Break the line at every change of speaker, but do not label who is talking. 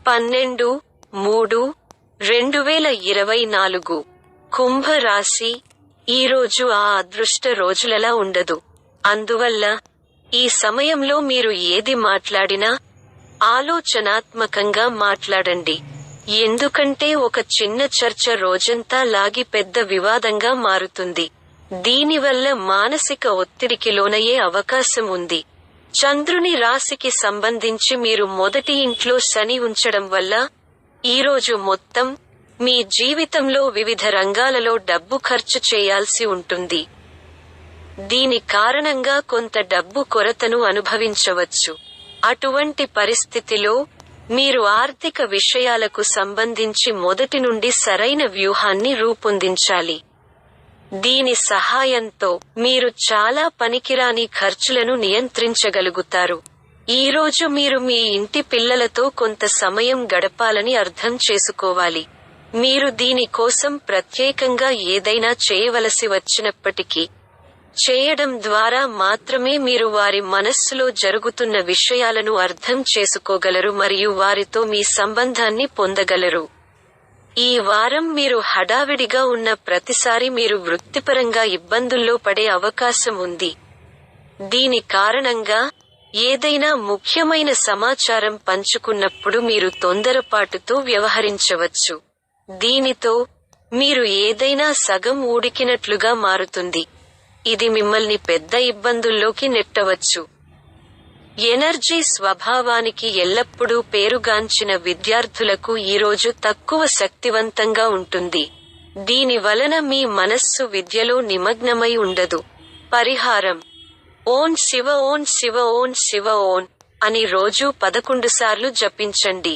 12/3/2024 కుంభరాశి ఈరోజు ఆ అదృష్ట రోజులలా ఉండదు. అందువల్ల ఈ సమయంలో మీరు ఏది మాట్లాడినా ఆలోచనాత్మకంగా మాట్లాడండి. ఎందుకంటే ఒక చిన్న చర్చ రోజంతా లాగి పెద్ద వివాదంగా మారుతుంది. దీనివల్ల మానసిక ఒత్తిడికి లోనయ్యే అవకాశం ఉంది. చంద్రుని రాశికి సంబంధించి మీరు మొదటి ఇంట్లో శని ఉంచడం వల్ల ఈరోజు మొత్తం మీ జీవితంలో వివిధ రంగాలలో డబ్బు ఖర్చు చేయాల్సి ఉంటుంది. దీని కారణంగా కొంత డబ్బు కొరతను అనుభవించవచ్చు. అటువంటి పరిస్థితిలో మీరు ఆర్థిక విషయాలకు సంబంధించి మొదటి నుండి సరైన వ్యూహాన్ని రూపొందించాలి. దీని సహాయంతో మీరు చాలా పనికిరాని ఖర్చులను నియంత్రించగలుగుతారు. ఈరోజు మీరు మీ ఇంటి పిల్లలతో కొంత సమయం గడపాలని అర్థం చేసుకోవాలి. మీరు దీని కోసం ప్రత్యేకంగా ఏదైనా చేయవలసి వచ్చినప్పటికీ, చేయడం ద్వారా మాత్రమే మీరు వారి మనస్సులో జరుగుతున్న విషయాలను అర్థం చేసుకోగలరు మరియు వారితో మీ సంబంధాన్ని పొందగలరు. ఈ వారం మీరు హడావిడిగా ఉన్న ప్రతిసారి మీరు వృత్తిపరంగా ఇబ్బందుల్లో పడే అవకాశం ఉంది. దీని కారణంగా ఏదైనా ముఖ్యమైన సమాచారం పంచుకున్నప్పుడు మీరు తొందరపాటుతో వ్యవహరించవచ్చు. దీనితో మీరు ఏదైనా సగం ఉడికినట్లుగా మారుతుంది. ఇది మిమ్మల్ని పెద్ద ఇబ్బందుల్లోకి నెట్టవచ్చు. ఎనర్జీ స్వభావానికి ఎల్లప్పుడూ పేరుగాంచిన విద్యార్థులకు ఈరోజు తక్కువ శక్తివంతంగా ఉంటుంది. దీని వలన మీ మనస్సు విద్యలో నిమగ్నమై ఉండదు. పరిహారం: ఓం శివ ఓం శివ ఓం శివ ఓం అని రోజూ 11 సార్లు జపించండి.